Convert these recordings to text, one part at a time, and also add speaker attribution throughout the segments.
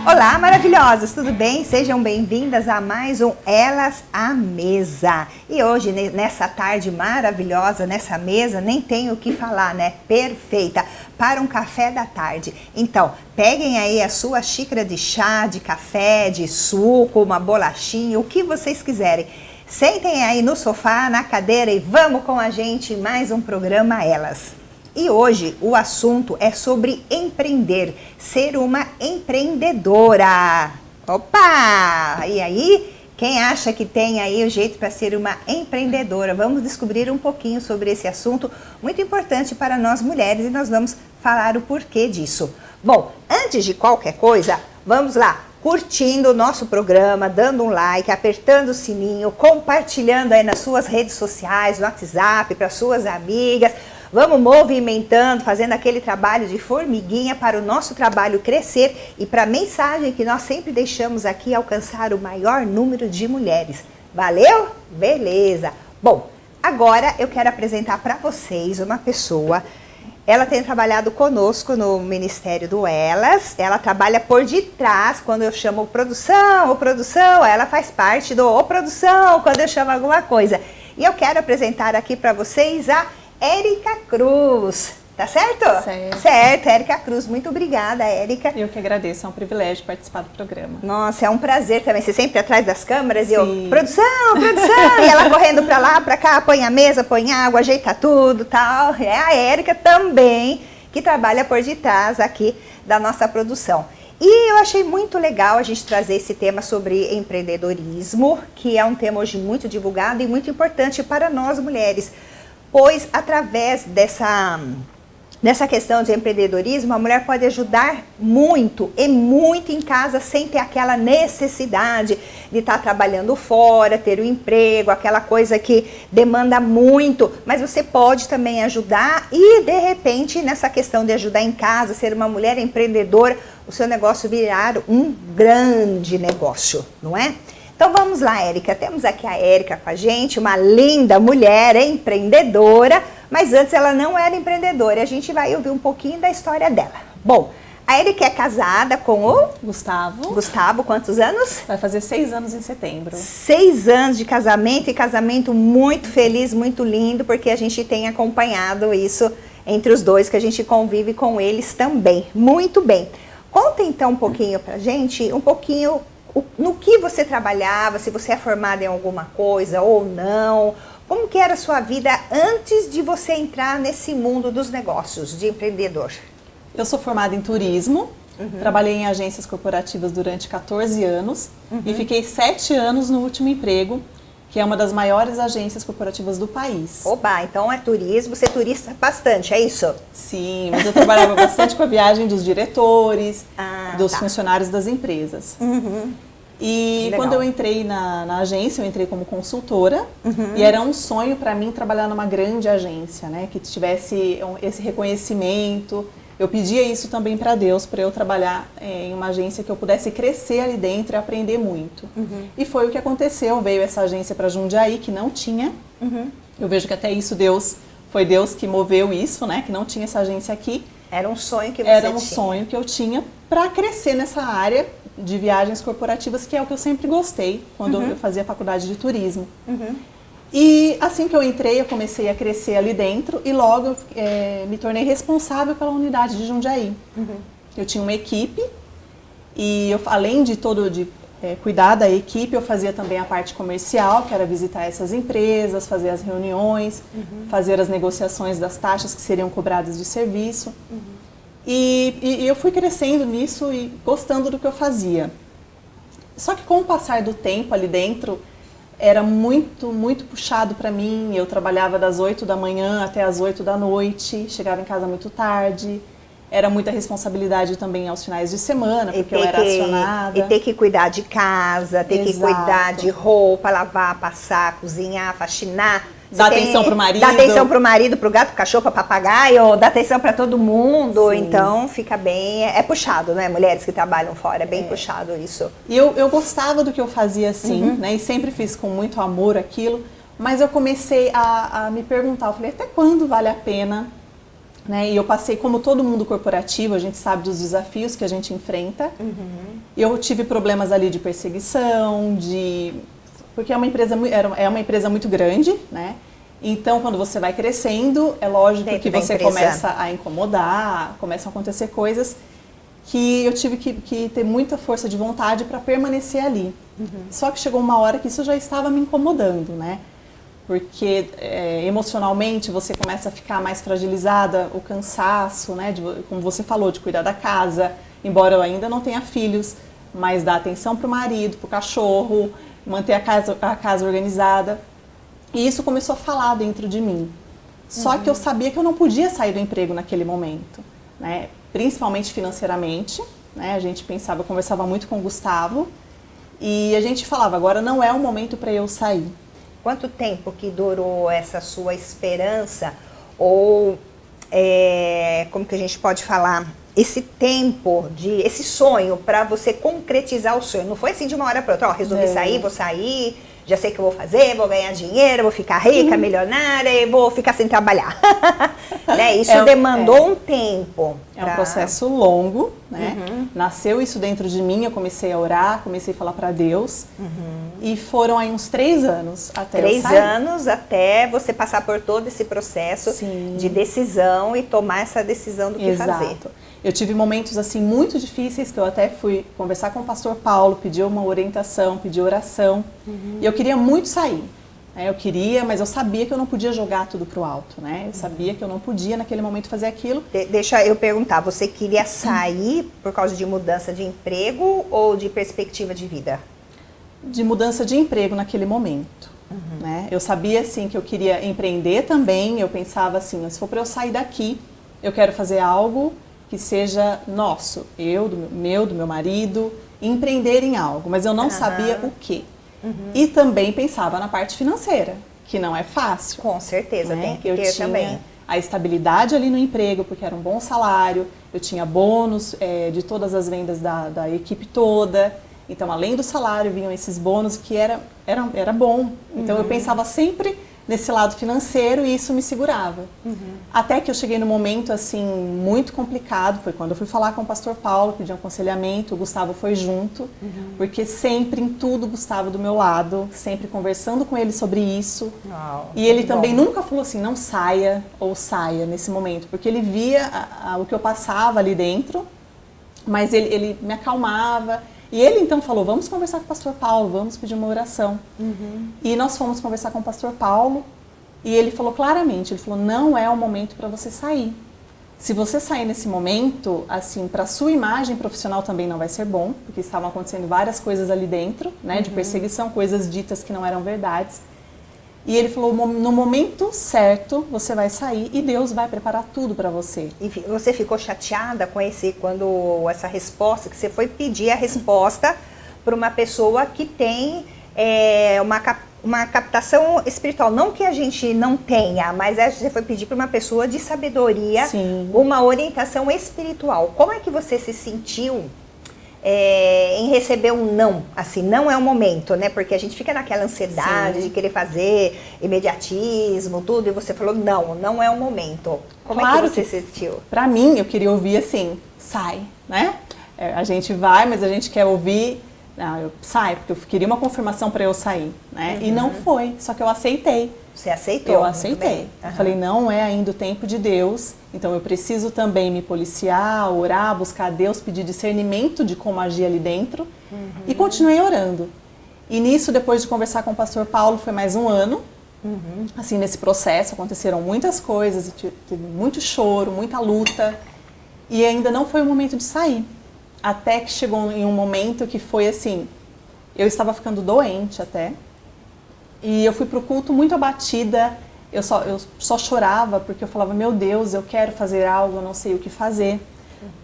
Speaker 1: Olá, maravilhosas, tudo bem? Sejam bem-vindas a mais um Elas à Mesa. E hoje, nessa tarde maravilhosa, nessa mesa, nem tenho o que falar, né? Perfeita, para um café da tarde. Então, peguem aí a sua xícara de chá, de café, de suco, uma bolachinha, o que vocês quiserem. Sentem aí no sofá, na cadeira e vamos com a gente em mais um programa Elas. E hoje o assunto é sobre empreender, ser uma empreendedora. Opa! E aí, quem acha que tem aí o jeito para ser uma empreendedora? Vamos descobrir um pouquinho sobre esse assunto muito importante para nós mulheres e nós vamos falar o porquê disso. Bom, antes de qualquer coisa, vamos lá. Curtindo o nosso programa, dando um like, apertando o sininho, compartilhando aí nas suas redes sociais, no WhatsApp, para suas amigas. Vamos movimentando, fazendo aquele trabalho de formiguinha para o nosso trabalho crescer e para a mensagem que nós sempre deixamos aqui alcançar o maior número de mulheres. Valeu? Beleza! Bom, agora eu quero apresentar para vocês uma pessoa. Ela tem trabalhado conosco no Ministério do Elas, ela trabalha por detrás, quando eu chamo produção, ela faz parte do produção, quando eu chamo alguma coisa. E eu quero apresentar aqui para vocês a Érica Cruz, tá certo? Certo, Érica Cruz, muito obrigada, Érica.
Speaker 2: Eu que agradeço, é um privilégio participar do programa.
Speaker 1: Nossa, é um prazer também, você sempre atrás das câmeras. Sim. E eu, produção, e ela correndo pra lá, pra cá, põe a mesa, põe água, ajeita tudo, tal. É a Érica também, que trabalha por detrás aqui da nossa produção. E eu achei muito legal a gente trazer esse tema sobre empreendedorismo, que é um tema hoje muito divulgado e muito importante para nós mulheres. Pois através dessa questão de empreendedorismo, a mulher pode ajudar muito e muito em casa sem ter aquela necessidade de estar trabalhando fora, ter um emprego, aquela coisa que demanda muito. Mas você pode também ajudar e de repente nessa questão de ajudar em casa, ser uma mulher empreendedora, o seu negócio virar um grande negócio, não é? Então vamos lá, Érica, temos aqui a Érica com a gente, uma linda mulher empreendedora, mas antes ela não era empreendedora e a gente vai ouvir um pouquinho da história dela. Bom, a Érica é casada com o
Speaker 2: Gustavo.
Speaker 1: Gustavo, quantos anos?
Speaker 2: Vai fazer 6 anos em setembro.
Speaker 1: 6 anos de casamento e casamento muito feliz, muito lindo, porque a gente tem acompanhado isso entre os dois, que a gente convive com eles também. Muito bem. Conta então um pouquinho pra gente, no que você trabalhava, se você é formada em alguma coisa ou não, como que era a sua vida antes de você entrar nesse mundo dos negócios, de empreendedor?
Speaker 2: Eu sou formada em turismo, trabalhei em agências corporativas durante 14 anos e fiquei 7 anos no último emprego, que é uma das maiores agências corporativas do país.
Speaker 1: Oba, então é turismo, você turista bastante, é isso?
Speaker 2: Sim, mas eu trabalhava bastante com a viagem dos diretores, dos funcionários das empresas. E legal. Quando eu entrei na agência, eu entrei como consultora e era um sonho para mim trabalhar numa grande agência, né? Que tivesse esse reconhecimento. Eu pedia isso também para Deus, para eu trabalhar em uma agência que eu pudesse crescer ali dentro e aprender muito. E foi o que aconteceu, veio essa agência para Jundiaí, que não tinha. Eu vejo que até isso foi Deus que moveu isso, né? Que não tinha essa agência aqui.
Speaker 1: Era um sonho que você tinha.
Speaker 2: Era um sonho que eu tinha para crescer nessa área de viagens corporativas, que é o que eu sempre gostei, quando eu fazia faculdade de turismo. E assim que eu entrei, eu comecei a crescer ali dentro e logo me tornei responsável pela unidade de Jundiaí. Eu tinha uma equipe e além de cuidar da equipe, eu fazia também a parte comercial, que era visitar essas empresas, fazer as reuniões, fazer as negociações das taxas que seriam cobradas de serviço. E eu fui crescendo nisso e gostando do que eu fazia. Só que com o passar do tempo ali dentro, era muito, muito puxado para mim. Eu trabalhava das 8 da manhã até as 8 da noite, chegava em casa muito tarde. Era muita responsabilidade também aos finais de semana, porque eu era acionada.
Speaker 1: E ter que cuidar de casa, ter que cuidar de roupa, lavar, passar, cozinhar, faxinar.
Speaker 2: Dá atenção pro marido.
Speaker 1: Dá atenção pro marido, pro gato, pro cachorro, pro papagaio, dá atenção para todo mundo. Sim. Então fica bem, é puxado, né? Mulheres que trabalham fora, é bem puxado isso.
Speaker 2: E eu gostava do que eu fazia assim, né? E sempre fiz com muito amor aquilo. Mas eu comecei a me perguntar, eu falei, até quando vale a pena né? E eu passei, como todo mundo corporativo, a gente sabe dos desafios que a gente enfrenta. Eu tive problemas ali de perseguição, porque é uma empresa muito grande, né? Então, quando você vai crescendo, é lógico que você começa a incomodar, começam a acontecer coisas que eu tive que ter muita força de vontade para permanecer ali. Só que chegou uma hora que isso já estava me incomodando, né? Porque emocionalmente você começa a ficar mais fragilizada, o cansaço, né? Como você falou, de cuidar da casa, embora eu ainda não tenha filhos, mas dar atenção para o marido, para o cachorro, manter a casa organizada. E isso começou a falar dentro de mim. Só que eu sabia que eu não podia sair do emprego naquele momento, né? Principalmente financeiramente, né? A gente pensava, eu conversava muito com o Gustavo e a gente falava, agora não é o momento para eu sair.
Speaker 1: Quanto tempo que durou essa sua esperança ou como que a gente pode falar, esse tempo, esse sonho para você concretizar o sonho? Não foi assim de uma hora para outra, resolvi sair, vou sair, já sei o que eu vou fazer, vou ganhar dinheiro, vou ficar rica, milionária e vou ficar sem trabalhar. Né? Isso demandou um tempo.
Speaker 2: É um processo longo, né? Nasceu isso dentro de mim, eu comecei a orar, comecei a falar para Deus. E foram aí uns 3 anos até eu sair.
Speaker 1: 3 anos até você passar por todo esse processo de decisão e tomar essa decisão do que fazer.
Speaker 2: Eu tive momentos assim muito difíceis que eu até fui conversar com o pastor Paulo, pedi uma orientação, pedi oração. E eu queria muito sair. Eu queria, mas eu sabia que eu não podia jogar tudo pro alto, né? Eu sabia que eu não podia naquele momento fazer aquilo.
Speaker 1: Deixa eu perguntar, você queria sair por causa de mudança de emprego ou de perspectiva de vida?
Speaker 2: De mudança de emprego naquele momento. Né? Eu sabia assim que eu queria empreender também, eu pensava assim, se for para eu sair daqui, eu quero fazer algo que seja nosso, do meu marido, empreender em algo, mas eu não sabia o quê. E também pensava na parte financeira, que não é fácil.
Speaker 1: Com certeza,
Speaker 2: né?
Speaker 1: tem que ter também.
Speaker 2: A estabilidade ali no emprego, porque era um bom salário, eu tinha bônus de todas as vendas da equipe toda. Então, além do salário, vinham esses bônus que era bom. Então, eu pensava sempre nesse lado financeiro e isso me segurava. Até que eu cheguei num momento, assim, muito complicado. Foi quando eu fui falar com o pastor Paulo, pedir um aconselhamento. O Gustavo foi junto, porque sempre, em tudo, o Gustavo do meu lado, sempre conversando com ele sobre isso. E ele também nunca falou assim, não saia ou saia nesse momento, porque ele via o que eu passava ali dentro, mas ele me acalmava. E ele então falou, vamos conversar com o pastor Paulo, vamos pedir uma oração. E nós fomos conversar com o pastor Paulo e ele falou claramente, ele falou, não é o momento para você sair. Se você sair nesse momento, assim, para sua imagem profissional também não vai ser bom, porque estavam acontecendo várias coisas ali dentro, né, de perseguição, coisas ditas que não eram verdades. E ele falou, no momento certo, você vai sair e Deus vai preparar tudo para você.
Speaker 1: E você ficou chateada com essa resposta, que você foi pedir a resposta para uma pessoa que tem uma captação espiritual. Não que a gente não tenha, mas você foi pedir para uma pessoa de sabedoria, uma orientação espiritual. Como é que você se sentiu em receber um não, assim, não é o momento, né? Porque a gente fica naquela ansiedade de querer fazer imediatismo, tudo, e você falou, não é o momento. Como é que você se sentiu?
Speaker 2: Pra mim, eu queria ouvir assim, sai, né? A gente vai, mas a gente quer ouvir, eu saio, porque eu queria uma confirmação para eu sair, né? E não foi, só que eu aceitei.
Speaker 1: Você aceitou?
Speaker 2: Eu aceitei. Eu falei, não é ainda o tempo de Deus, então eu preciso também me policiar, orar, buscar a Deus, pedir discernimento de como agir ali dentro. E continuei orando. E nisso, depois de conversar com o pastor Paulo, foi mais um ano. Assim, nesse processo, aconteceram muitas coisas, teve muito choro, muita luta. E ainda não foi o momento de sair. Até que chegou em um momento que foi assim, eu estava ficando doente até. E eu fui pro culto muito abatida, eu só chorava porque eu falava, meu Deus, eu quero fazer algo, eu não sei o que fazer.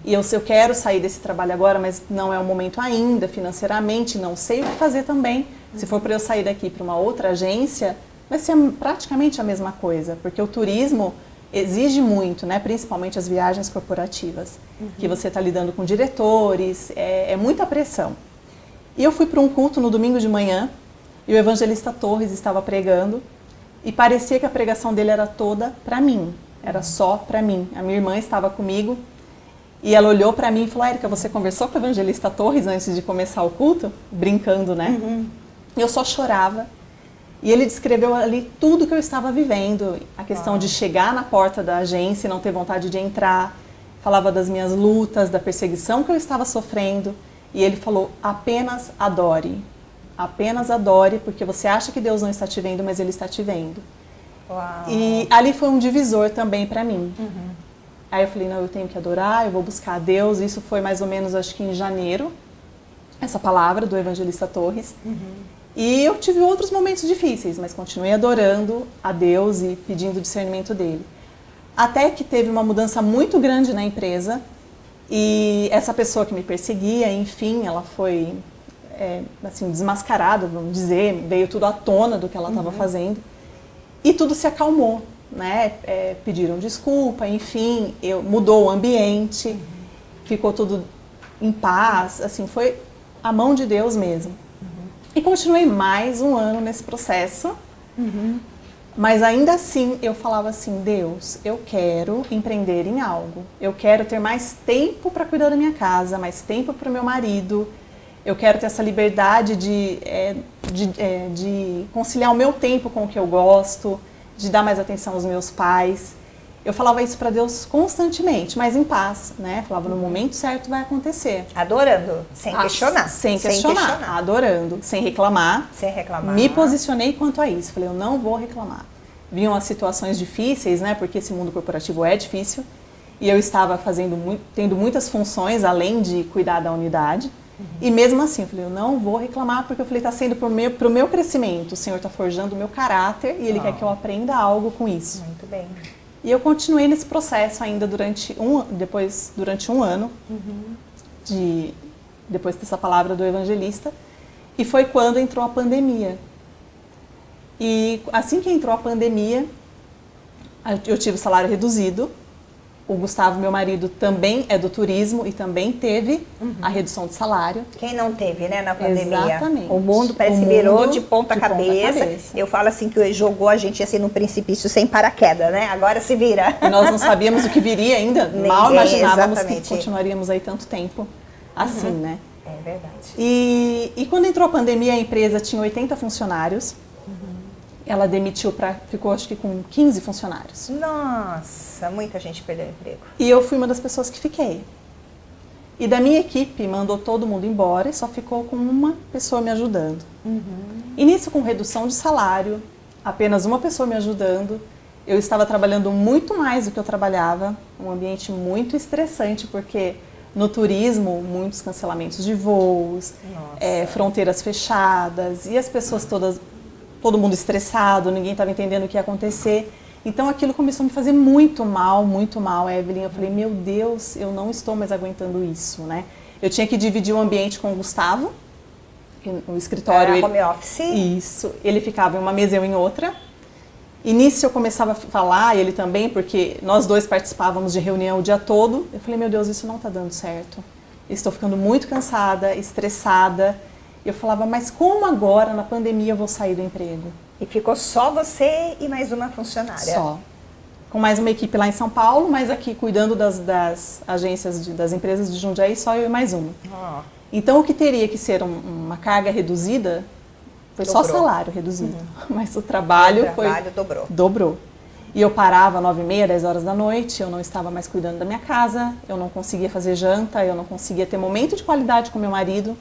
Speaker 2: E eu quero sair desse trabalho agora, mas não é o momento ainda, financeiramente, não sei o que fazer também. Se for para eu sair daqui para uma outra agência, vai ser praticamente a mesma coisa, porque o turismo exige muito, né? Principalmente as viagens corporativas, que você está lidando com diretores, é muita pressão. E eu fui para um culto no domingo de manhã, e o evangelista Torres estava pregando, e parecia que a pregação dele era toda para mim. Era só para mim. A minha irmã estava comigo e ela olhou para mim e falou: Érica, você conversou com o evangelista Torres antes de começar o culto? Brincando, né? Eu só chorava. E ele descreveu ali tudo que eu estava vivendo. A questão de chegar na porta da agência e não ter vontade de entrar. Falava das minhas lutas, da perseguição que eu estava sofrendo. E ele falou: apenas adore. Apenas adore, porque você acha que Deus não está te vendo, mas Ele está te vendo.
Speaker 1: Uau.
Speaker 2: E ali foi um divisor também para mim. Aí eu falei: não, eu tenho que adorar, eu vou buscar a Deus. Isso foi mais ou menos, acho que em janeiro, essa palavra do evangelista Torres. E eu tive outros momentos difíceis, mas continuei adorando a Deus e pedindo discernimento dele. Até que teve uma mudança muito grande na empresa e essa pessoa que me perseguia, enfim, ela foi assim, desmascarada, vamos dizer, veio tudo à tona do que ela estava fazendo e tudo se acalmou, né? Pediram desculpa, enfim, mudou o ambiente, ficou tudo em paz, assim, foi a mão de Deus mesmo. E continuei mais um ano nesse processo, mas ainda assim eu falava assim: Deus, eu quero empreender em algo, eu quero ter mais tempo para cuidar da minha casa, mais tempo para o meu marido, eu quero ter essa liberdade de conciliar o meu tempo com o que eu gosto, de dar mais atenção aos meus pais. Eu falava isso para Deus constantemente, mas em paz, né? Falava: no momento certo vai acontecer.
Speaker 1: Adorando, sem questionar.
Speaker 2: Sem questionar, adorando, sem reclamar.
Speaker 1: Sem reclamar.
Speaker 2: Me posicionei quanto a isso. Falei: eu não vou reclamar. Vinham as situações difíceis, né? Porque esse mundo corporativo é difícil. E eu estava tendo muitas funções, além de cuidar da unidade. E mesmo assim, eu falei: eu não vou reclamar, porque eu falei: está sendo para o meu crescimento. O Senhor está forjando o meu caráter e Ele quer que eu aprenda algo com isso.
Speaker 1: Muito bem.
Speaker 2: E eu continuei nesse processo ainda durante um ano, depois dessa palavra do evangelista, e foi quando entrou a pandemia. E assim que entrou a pandemia, eu tive o salário reduzido. O Gustavo, meu marido, também é do turismo e também teve a redução de salário.
Speaker 1: Quem não teve, né, na pandemia?
Speaker 2: Exatamente.
Speaker 1: O mundo parece que virou de ponta cabeça. Eu falo assim que jogou a gente assim no precipício sem paraquedas, né? Agora se vira.
Speaker 2: E nós não sabíamos o que viria ainda. Mal imaginávamos que continuaríamos aí tanto tempo assim, né?
Speaker 1: É verdade.
Speaker 2: E quando entrou a pandemia, a empresa tinha 80 funcionários. Ela demitiu ficou acho que com 15 funcionários.
Speaker 1: Nossa, muita gente perdeu o emprego.
Speaker 2: E eu fui uma das pessoas que fiquei. E da minha equipe, mandou todo mundo embora e só ficou com uma pessoa me ajudando. E nisso, com redução de salário, apenas uma pessoa me ajudando, eu estava trabalhando muito mais do que eu trabalhava, um ambiente muito estressante, porque no turismo, muitos cancelamentos de voos, fronteiras fechadas, e as pessoas todo mundo estressado, ninguém estava entendendo o que ia acontecer. Então aquilo começou a me fazer muito mal, Evelyn. Eu falei: meu Deus, eu não estou mais aguentando isso, né? Eu tinha que dividir o ambiente com o Gustavo, o escritório.
Speaker 1: Home office.
Speaker 2: Isso, ele ficava em uma mesa e eu em outra. E nisso eu começava a falar, ele também, porque nós dois participávamos de reunião o dia todo. Eu falei: meu Deus, isso não está dando certo. Eu estou ficando muito cansada, estressada. Eu falava: mas como agora, na pandemia, eu vou sair do emprego?
Speaker 1: E ficou só você e mais uma funcionária?
Speaker 2: Só. Com mais uma equipe lá em São Paulo, mas aqui cuidando das agências, das empresas de Jundiaí, só eu e mais uma. Então o que teria que ser uma carga reduzida, foi só salário reduzido. Mas o trabalho dobrou. E eu parava 9h30, 10 horas da noite, eu não estava mais cuidando da minha casa, eu não conseguia fazer janta, eu não conseguia ter momento de qualidade com meu marido.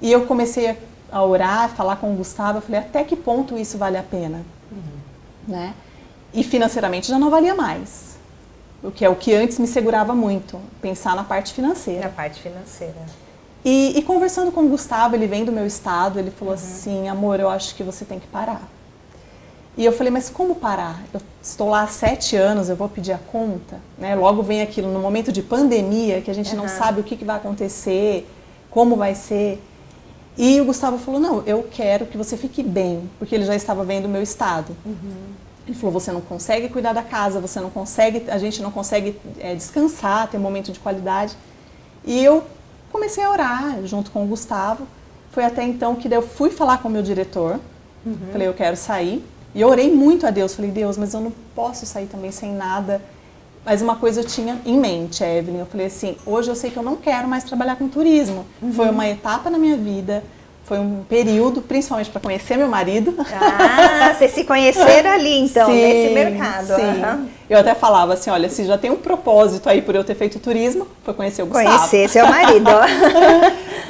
Speaker 2: E eu comecei a orar, a falar com o Gustavo, eu falei: até que ponto isso vale a pena? Né? E financeiramente já não valia mais. O que antes me segurava muito, pensar na parte financeira.
Speaker 1: Na parte financeira.
Speaker 2: E conversando com o Gustavo, ele vem do meu estado, ele falou assim: amor, eu acho que você tem que parar. E eu falei: mas como parar? Eu estou lá há 7 anos, eu vou pedir a conta? Né? Logo vem aquilo, no momento de pandemia, que a gente não sabe o que vai acontecer, como vai ser. E o Gustavo falou: não, eu quero que você fique bem, porque ele já estava vendo o meu estado. Ele falou: você não consegue cuidar da casa, a gente não consegue descansar, ter um momento de qualidade. E eu comecei a orar junto com o Gustavo. Foi até então que eu fui falar com o meu diretor. Falei: eu quero sair. E eu orei muito a Deus, falei, Deus, mas eu não posso sair também sem nada. Mas uma coisa eu tinha em mente, Evelyn, eu falei assim, hoje eu sei que eu não quero mais trabalhar com turismo. Foi uma etapa na minha vida, foi um período, principalmente para conhecer meu marido.
Speaker 1: Ah, vocês se conheceram ali então,
Speaker 2: sim,
Speaker 1: nesse mercado.
Speaker 2: Sim. Eu até falava assim, olha, se já tem um propósito aí por eu ter feito turismo, foi conhecer o Gustavo.
Speaker 1: Conhecer seu marido.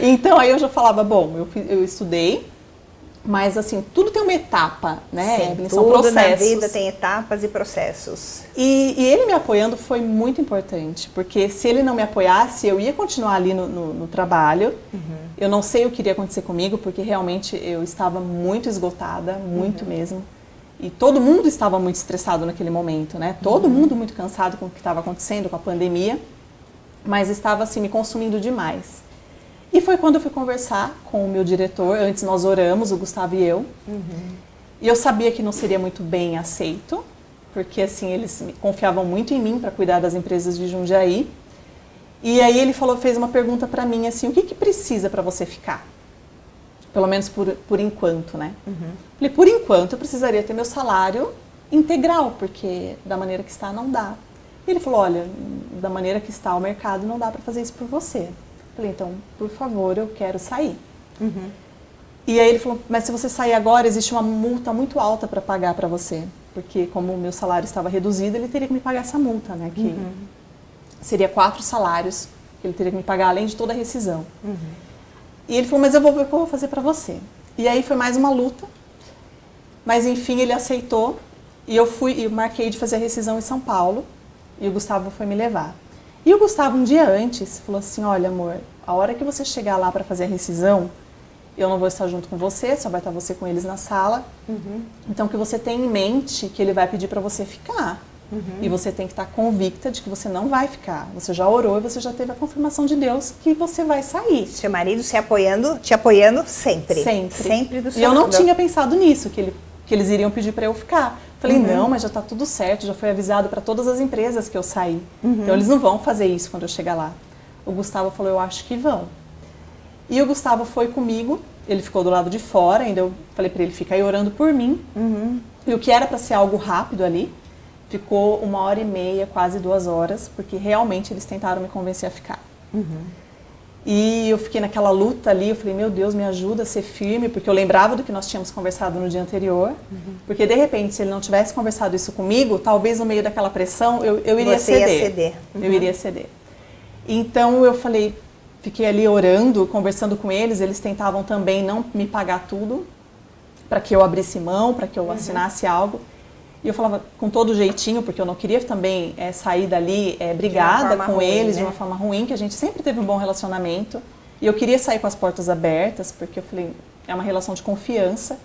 Speaker 2: Então aí eu já falava, bom, eu estudei, mas assim, tudo tem uma etapa, né?
Speaker 1: Sim,
Speaker 2: São
Speaker 1: tudo
Speaker 2: processos.
Speaker 1: na vida tem etapas e processos.
Speaker 2: E ele me apoiando foi muito importante, porque se ele não me apoiasse, eu ia continuar ali no trabalho. Eu não sei o que iria acontecer comigo, porque realmente eu estava muito esgotada, muito mesmo. E todo mundo estava muito estressado naquele momento, né? Todo mundo muito cansado com o que estava acontecendo, com a pandemia, mas estava assim me consumindo demais. E foi quando eu fui conversar com o meu diretor, antes nós oramos, o Gustavo e eu, e eu sabia que não seria muito bem aceito, porque assim, eles confiavam muito em mim para cuidar das empresas de Jundiaí. E aí ele fez uma pergunta para mim assim, o que precisa para você ficar? Pelo menos por enquanto, né? Falei, por enquanto eu precisaria ter meu salário integral, porque da maneira que está não dá. E ele falou, olha, da maneira que está o mercado não dá para fazer isso por você. Falei, então, por favor, eu quero sair. E aí ele falou, mas se você sair agora, existe uma multa muito alta para pagar para você. Porque como o meu salário estava reduzido, ele teria que me pagar essa multa, né? Que seria 4 salários que ele teria que me pagar, além de toda a rescisão. E ele falou, mas eu vou ver o que eu vou fazer para você. E aí foi mais uma luta. Mas enfim, ele aceitou. E eu marquei de fazer a rescisão em São Paulo. E o Gustavo foi me levar. E o Gustavo, um dia antes, falou assim, olha amor, a hora que você chegar lá para fazer a rescisão, eu não vou estar junto com você, só vai estar você com eles na sala. Então que você tenha em mente que ele vai pedir para você ficar. E você tem que estar convicta de que você não vai ficar. Você já orou e você já teve a confirmação de Deus que você vai sair.
Speaker 1: Seu marido te apoiando sempre.
Speaker 2: Sempre.
Speaker 1: Sempre do seu
Speaker 2: E eu não
Speaker 1: lado.
Speaker 2: tinha pensado nisso, que eles iriam pedir para eu ficar. Falei, não, mas já está tudo certo, já foi avisado para todas as empresas que eu saí. Então eles não vão fazer isso quando eu chegar lá. O Gustavo falou, eu acho que vão. E o Gustavo foi comigo, ele ficou do lado de fora, ainda eu falei para ele ficar aí orando por mim. E o que era para ser algo rápido ali, ficou 1h30, quase 2 horas, porque realmente eles tentaram me convencer a ficar. E eu fiquei naquela luta ali, eu falei, meu Deus, me ajuda a ser firme, porque eu lembrava do que nós tínhamos conversado no dia anterior, porque de repente, se ele não tivesse conversado isso comigo, talvez no meio daquela pressão eu iria ceder.
Speaker 1: Você ia ceder.
Speaker 2: Eu iria ceder. Então eu falei, fiquei ali orando, conversando com eles, eles tentavam também não me pagar tudo, para que eu abrisse mão, para que eu assinasse algo. E eu falava com todo jeitinho, porque eu não queria também sair dali brigada com
Speaker 1: ruim,
Speaker 2: eles,
Speaker 1: né?
Speaker 2: de uma forma ruim, que a gente sempre teve um bom relacionamento. E eu queria sair com as portas abertas, porque eu falei, é uma relação de confiança.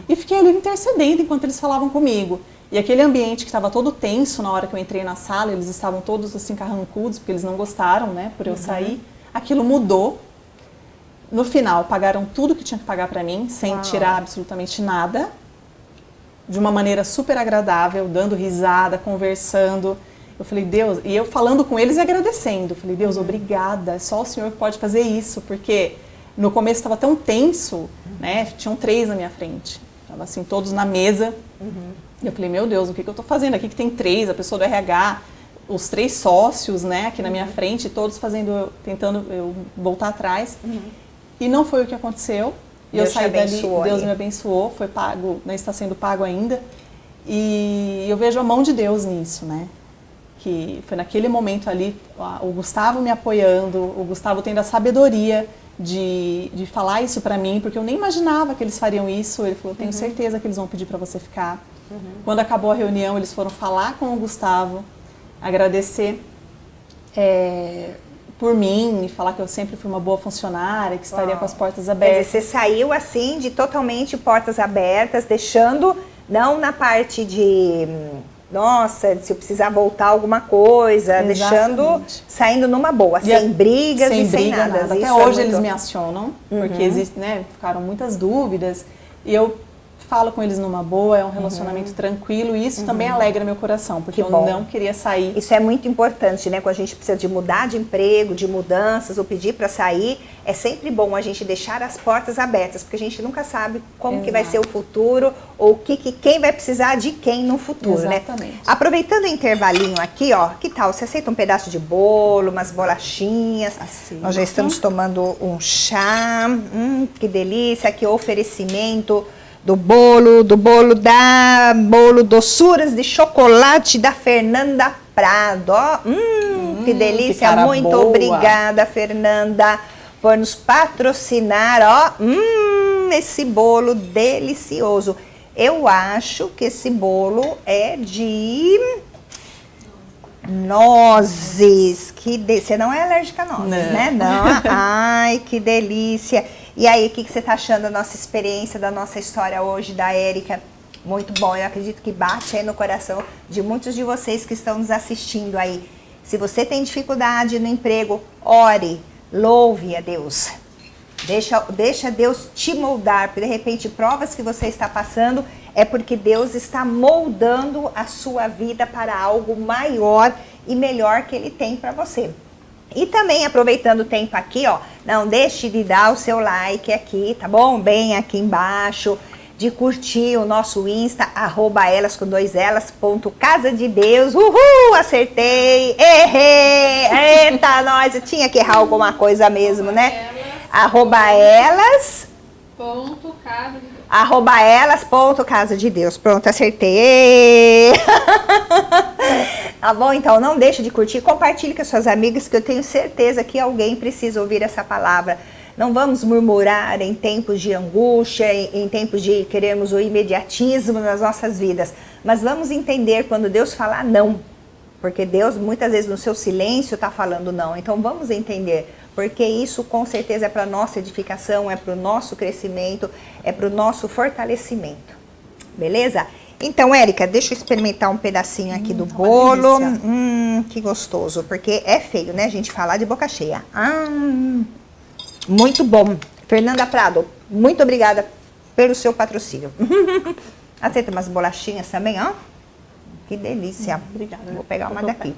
Speaker 2: E fiquei ali intercedendo enquanto eles falavam comigo. E aquele ambiente que estava todo tenso na hora que eu entrei na sala, eles estavam todos assim carrancudos, porque eles não gostaram, né, por eu sair. Aquilo mudou. No final, pagaram tudo que tinha que pagar para mim, sem tirar absolutamente nada. De uma maneira super agradável, dando risada, conversando. Eu falei, Deus, e eu falando com eles e agradecendo. Eu falei, Deus, obrigada, só o Senhor pode fazer isso, porque no começo estava tão tenso, né? Tinham 3 na minha frente, estavam assim, todos na mesa. E eu falei, meu Deus, o que eu estou fazendo aqui que tem 3, a pessoa do RH, os 3 sócios, né, aqui na minha frente, todos tentando eu voltar atrás. E não foi o que aconteceu. E eu saí dali, Deus me abençoou, foi pago, né, está sendo pago ainda. E eu vejo a mão de Deus nisso, né? Que foi naquele momento ali, o Gustavo me apoiando, o Gustavo tendo a sabedoria de falar isso pra mim, porque eu nem imaginava que eles fariam isso. Ele falou, tenho certeza que eles vão pedir pra você ficar. Quando acabou a reunião, eles foram falar com o Gustavo, agradecer por mim e falar que eu sempre fui uma boa funcionária, que estaria com as portas abertas.
Speaker 1: Quer dizer, você saiu assim de totalmente portas abertas, deixando, não na parte de, nossa, se eu precisar voltar alguma coisa, deixando, saindo numa boa, sem brigas e sem nada.
Speaker 2: Até hoje eles me acionam, porque existe, né, ficaram muitas dúvidas, e eu falo com eles numa boa, é um relacionamento tranquilo e isso também alegra meu coração, porque eu não queria sair.
Speaker 1: Isso é muito importante, né? Quando a gente precisa de mudar de emprego, de mudanças ou pedir para sair, é sempre bom a gente deixar as portas abertas, porque a gente nunca sabe como que vai ser o futuro ou quem vai precisar de quem no futuro,
Speaker 2: Exatamente.
Speaker 1: né? Aproveitando o intervalinho aqui, ó, que tal? Você aceita um pedaço de bolo, umas bolachinhas?
Speaker 2: Aceito.
Speaker 1: Nós já estamos tomando um chá, que delícia, aqui oferecimento do bolo doçuras de chocolate da Fernanda Prado, ó, que delícia,
Speaker 2: que
Speaker 1: muito
Speaker 2: boa.
Speaker 1: Obrigada, Fernanda, por nos patrocinar, ó, esse bolo delicioso. Eu acho que esse bolo é de nozes, você não é alérgica a nozes, né? Não, ai, que delícia. E aí, o que você está achando da nossa experiência, da nossa história hoje, da Érica? Muito bom, eu acredito que bate aí no coração de muitos de vocês que estão nos assistindo aí. Se você tem dificuldade no emprego, ore, louve a Deus. Deixa Deus te moldar, porque de repente provas que você está passando é porque Deus está moldando a sua vida para algo maior e melhor que Ele tem para você. E também aproveitando o tempo aqui, ó, não deixe de dar o seu like aqui, tá bom? Bem aqui embaixo, de curtir o nosso Insta, @elas_com 2elas.casa de Deus. Uhul, acertei, errei, eita, nós, eu tinha que errar alguma coisa mesmo, né? @elas.casa de Deus. Pronto, acertei. Tá bom? Então não deixe de curtir, compartilhe com as suas amigas, que eu tenho certeza que alguém precisa ouvir essa palavra. Não vamos murmurar em tempos de angústia, em tempos de queremos o imediatismo nas nossas vidas, mas vamos entender quando Deus falar não, porque Deus muitas vezes no seu silêncio está falando não. Então vamos entender, porque isso com certeza é para nossa edificação, é para o nosso crescimento, é para o nosso fortalecimento. Beleza? Então, Érica, deixa eu experimentar um pedacinho aqui do bolo. Que gostoso, porque é feio, né, a gente falar de boca cheia. Muito bom. Fernanda Prado, muito obrigada pelo seu patrocínio. Aceita umas bolachinhas também, ó. Que delícia.
Speaker 2: Obrigada.
Speaker 1: Vou pegar uma daqui.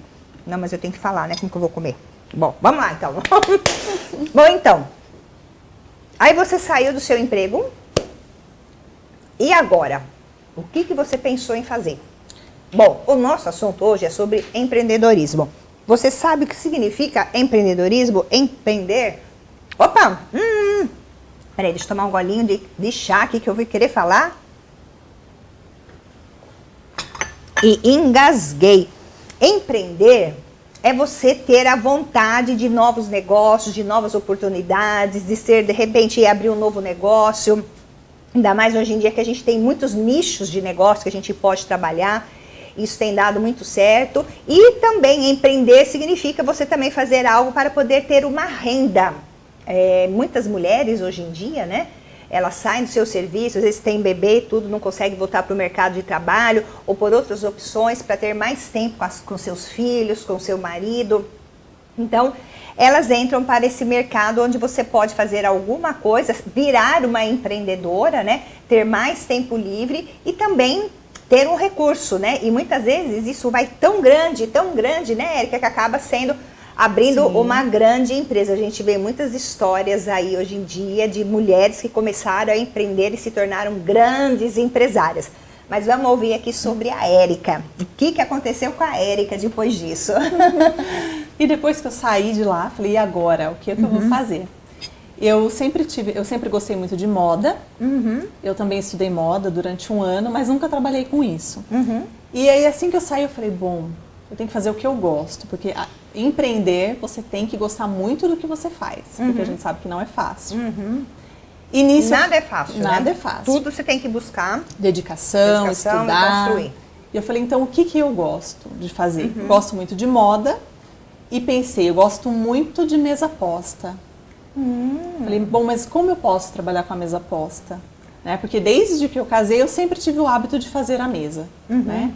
Speaker 1: Não, mas eu tenho que falar, né, como que eu vou comer. Bom, vamos lá, então. Bom, então. Aí você saiu do seu emprego. E agora? O que você pensou em fazer? Bom, o nosso assunto hoje é sobre empreendedorismo. Você sabe o que significa empreendedorismo? Empreender? Opa! Peraí, deixa eu tomar um golinho de chá aqui que eu vou querer falar. E engasguei. Empreender é você ter a vontade de novos negócios, de novas oportunidades, de ser, de repente, abrir um novo negócio. Ainda mais hoje em dia que a gente tem muitos nichos de negócio que a gente pode trabalhar. Isso tem dado muito certo. E também empreender significa você também fazer algo para poder ter uma renda. Muitas mulheres hoje em dia, né? Elas saem do seu serviço, às vezes tem bebê e tudo, não conseguem voltar para o mercado de trabalho ou por outras opções para ter mais tempo com seus filhos, com seu marido. Então, elas entram para esse mercado onde você pode fazer alguma coisa, virar uma empreendedora, né? Ter mais tempo livre e também ter um recurso, né? E muitas vezes isso vai tão grande, né, Érica, que acaba abrindo uma grande empresa. A gente vê muitas histórias aí hoje em dia de mulheres que começaram a empreender e se tornaram grandes empresárias. Mas vamos ouvir aqui sobre a Érica. O que aconteceu com a Érica depois disso?
Speaker 2: E depois que eu saí de lá, falei, e agora? O que é que eu vou fazer? Eu sempre gostei muito de moda. Eu também estudei moda durante um ano, mas nunca trabalhei com isso. E aí, assim que eu saí, eu falei, bom, eu tenho que fazer o que eu gosto, porque empreender, você tem que gostar muito do que você faz, porque a gente sabe que não é fácil. E nisso,
Speaker 1: nada é fácil,
Speaker 2: nada
Speaker 1: né?
Speaker 2: é fácil.
Speaker 1: Tudo você tem que buscar.
Speaker 2: Dedicação, estudar.
Speaker 1: E construir.
Speaker 2: E eu falei, então, o que eu gosto de fazer? Gosto muito de moda e pensei, eu gosto muito de mesa posta. Falei, bom, mas como eu posso trabalhar com a mesa posta? Né? Porque desde que eu casei, eu sempre tive o hábito de fazer a mesa, né?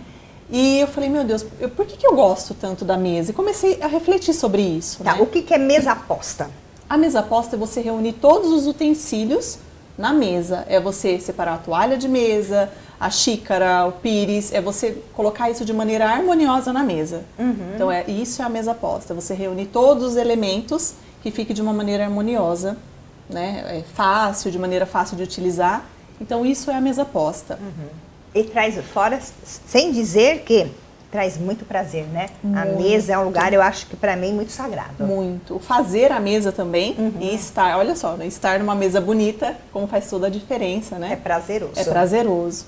Speaker 2: E eu falei, meu Deus, por que eu gosto tanto da mesa? E comecei a refletir sobre isso.
Speaker 1: Tá,
Speaker 2: né?
Speaker 1: o que é mesa posta?
Speaker 2: A mesa posta é você reunir todos os utensílios na mesa. É você separar a toalha de mesa, a xícara, o pires, é você colocar isso de maneira harmoniosa na mesa. Então, isso é a mesa posta. Você reunir todos os elementos que fique de uma maneira harmoniosa, né? É fácil, de maneira fácil de utilizar. Então, isso é a mesa posta.
Speaker 1: E traz fora, sem dizer que traz muito prazer, né? A mesa é um lugar, eu acho que para mim, muito sagrado.
Speaker 2: Muito. O fazer a mesa também e estar, olha só, né? Estar numa mesa bonita, como faz toda a diferença, né?
Speaker 1: É prazeroso.
Speaker 2: É prazeroso.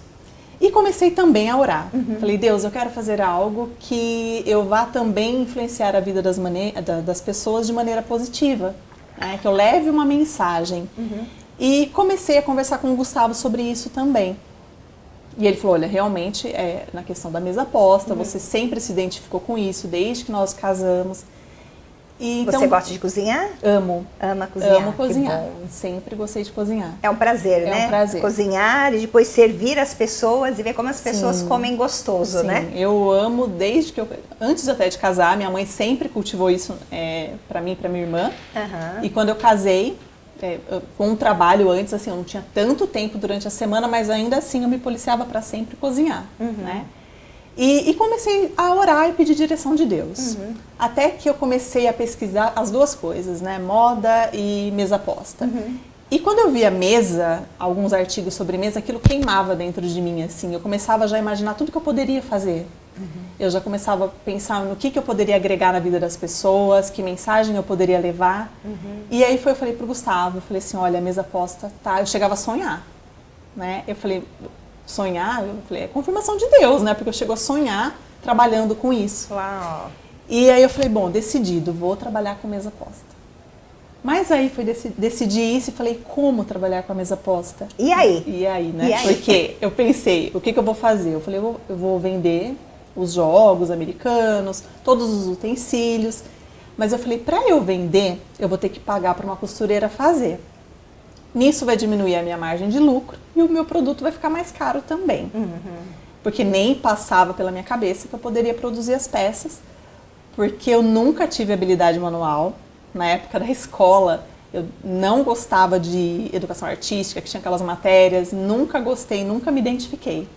Speaker 2: E comecei também a orar. Falei, Deus, eu quero fazer algo que eu vá também influenciar a vida das pessoas de maneira positiva, né? Que eu leve uma mensagem. E comecei a conversar com o Gustavo sobre isso também. E ele falou, olha, realmente, na questão da mesa posta, você sempre se identificou com isso, desde que nós casamos. E, então,
Speaker 1: você gosta de cozinhar?
Speaker 2: Amo.
Speaker 1: Ama cozinhar?
Speaker 2: Amo cozinhar. Sempre gostei de cozinhar.
Speaker 1: É um prazer, né?
Speaker 2: É um prazer.
Speaker 1: Cozinhar e depois servir as pessoas e ver como as pessoas comem gostoso, né?
Speaker 2: Eu amo desde que antes até de casar, minha mãe sempre cultivou isso para mim e para minha irmã. E quando eu casei, com um trabalho antes, assim, eu não tinha tanto tempo durante a semana, mas ainda assim eu me policiava para sempre cozinhar, né? E comecei a orar e pedir direção de Deus. Até que eu comecei a pesquisar as duas coisas, né? Moda e mesa posta. E quando eu via mesa, alguns artigos sobre mesa, aquilo queimava dentro de mim, assim. Eu começava já a imaginar tudo que eu poderia fazer. Eu já começava a pensar no que eu poderia agregar na vida das pessoas, que mensagem eu poderia levar. E aí eu falei pro Gustavo, eu falei assim, olha, a mesa posta, tá? Eu chegava a sonhar, né? Eu falei, sonhar? Eu falei, é confirmação de Deus, né? Porque eu chego a sonhar trabalhando com isso.
Speaker 1: Uau!
Speaker 2: E aí eu falei, bom, decidido, vou trabalhar com mesa posta. Mas aí decidi isso e falei, como trabalhar com a mesa posta?
Speaker 1: E aí?
Speaker 2: E aí, né?
Speaker 1: E aí?
Speaker 2: Porque eu pensei, o que eu vou fazer? Eu falei, eu vou vender os jogos americanos, todos os utensílios. Mas eu falei, para eu vender, eu vou ter que pagar para uma costureira fazer. Nisso vai diminuir a minha margem de lucro e o meu produto vai ficar mais caro também. Porque nem passava pela minha cabeça que eu poderia produzir as peças, porque eu nunca tive habilidade manual. Na época da escola, eu não gostava de educação artística, que tinha aquelas matérias, nunca gostei, nunca me identifiquei.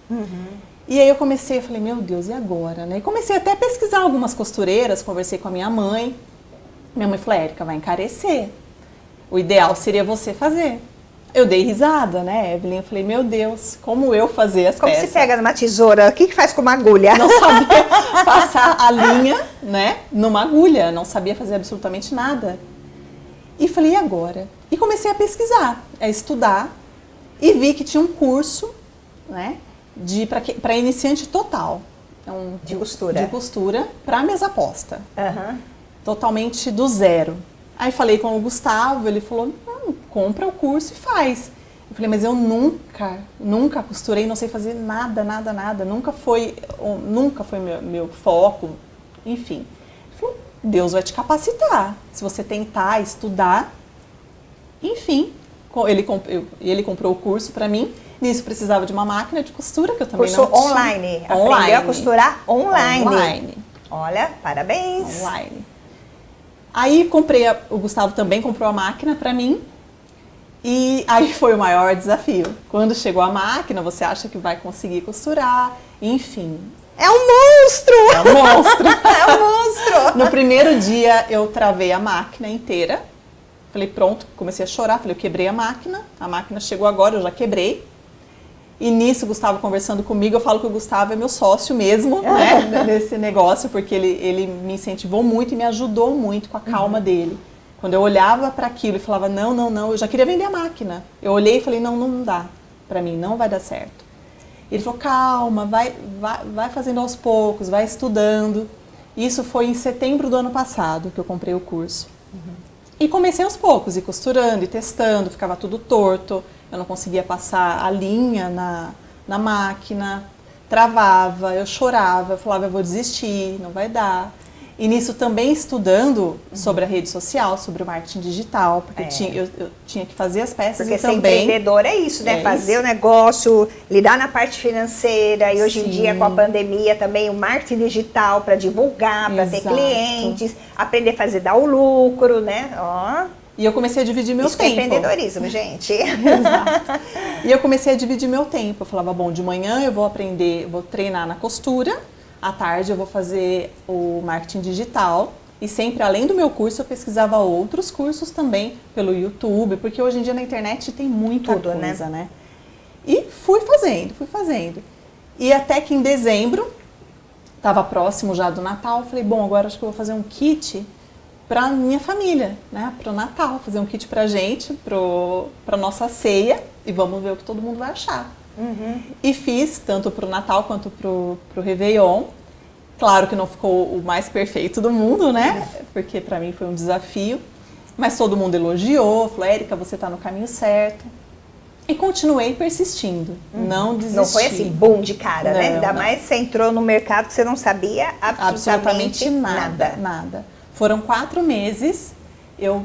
Speaker 2: E aí eu falei, meu Deus, e agora? Né? E comecei até a pesquisar algumas costureiras, conversei com a minha mãe. Minha mãe falou, Érica, vai encarecer. O ideal seria você fazer. Eu dei risada, né, Evelyn? Eu falei, meu Deus, como eu fazer as peças?
Speaker 1: Como se pega numa tesoura? O que faz com uma agulha?
Speaker 2: Não sabia passar a linha, né, numa agulha. Não sabia fazer absolutamente nada. E falei, e agora? E comecei a pesquisar, a estudar. E vi que tinha um curso, né, para iniciante total.
Speaker 1: De costura.
Speaker 2: De costura para mesa posta. Totalmente do zero. Aí falei com o Gustavo, ele falou, não, compra o curso e faz. Eu falei, mas eu nunca costurei, não sei fazer nada. Nunca foi meu foco, enfim. Ele falou, Deus vai te capacitar, se você tentar, estudar. Enfim, ele comprou o curso para mim. Nisso precisava de uma máquina de costura, que eu também não tinha.
Speaker 1: Curso online. Aprendeu a costurar online. Olha, parabéns.
Speaker 2: Online. Aí o Gustavo também comprou a máquina para mim. E aí foi o maior desafio. Quando chegou a máquina, você acha que vai conseguir costurar, enfim.
Speaker 1: É um monstro!
Speaker 2: É um monstro!
Speaker 1: É um monstro!
Speaker 2: No primeiro dia eu travei a máquina inteira. Falei, pronto, comecei a chorar. Falei, eu quebrei a máquina chegou agora, eu já quebrei. E nisso, o Gustavo conversando comigo, eu falo que o Gustavo é meu sócio mesmo, né, nesse negócio, porque ele me incentivou muito e me ajudou muito com a calma dele. Quando eu olhava para aquilo e falava, não, eu já queria vender a máquina. Eu olhei e falei, não dá para mim, não vai dar certo. Ele falou, calma, vai fazendo aos poucos, vai estudando. Isso foi em setembro do ano passado que eu comprei o curso. E comecei aos poucos, ir costurando e testando, ficava tudo torto. Eu não conseguia passar a linha na máquina, travava, eu chorava, eu falava, eu vou desistir, não vai dar. E nisso também estudando sobre a rede social, sobre o marketing digital, porque eu tinha que fazer as peças
Speaker 1: porque
Speaker 2: e também...
Speaker 1: Porque ser empreendedor é isso, né? Fazer o negócio, lidar na parte financeira e hoje em dia com a pandemia também o marketing digital para divulgar, para ter clientes, aprender a dar o lucro, né?
Speaker 2: E eu comecei a dividir meu
Speaker 1: Isso
Speaker 2: tempo.
Speaker 1: Isso é empreendedorismo, gente.
Speaker 2: Exato. E eu comecei a dividir meu tempo. Eu falava, bom, de manhã eu vou aprender, vou treinar na costura, à tarde eu vou fazer o marketing digital. E sempre, além do meu curso, eu pesquisava outros cursos também pelo YouTube, porque hoje em dia na internet tem muita coisa, né? E fui fazendo. E até que em dezembro, estava próximo já do Natal, eu falei, bom, agora acho que eu vou fazer um kit para minha família, né? Para o Natal, fazer um kit pra gente, para nossa ceia, e vamos ver o que todo mundo vai achar. E fiz tanto pro Natal quanto pro Réveillon. Claro que não ficou o mais perfeito do mundo, né? Porque para mim foi um desafio. Mas todo mundo elogiou, falou, Érica, você tá no caminho certo. E continuei persistindo, não desisti.
Speaker 1: Não foi assim, boom de cara, né? Ainda mais você entrou no mercado que você não sabia absolutamente
Speaker 2: nada. Foram 4 meses, eu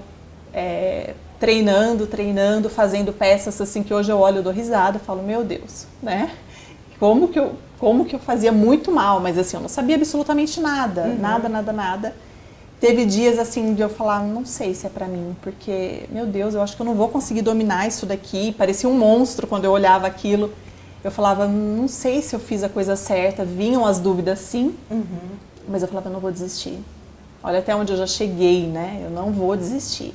Speaker 2: treinando, fazendo peças assim que hoje eu olho e dou risada, falo, meu Deus, né? Como que eu fazia muito mal, mas assim, eu não sabia absolutamente nada, nada. Teve dias assim de eu falar, não sei se é pra mim, porque, meu Deus, eu acho que eu não vou conseguir dominar isso daqui. Parecia um monstro quando eu olhava aquilo. Eu falava, não sei se eu fiz a coisa certa. Vinham as dúvidas, sim, mas eu falava, eu não vou desistir. Olha até onde eu já cheguei, né? Eu não vou desistir.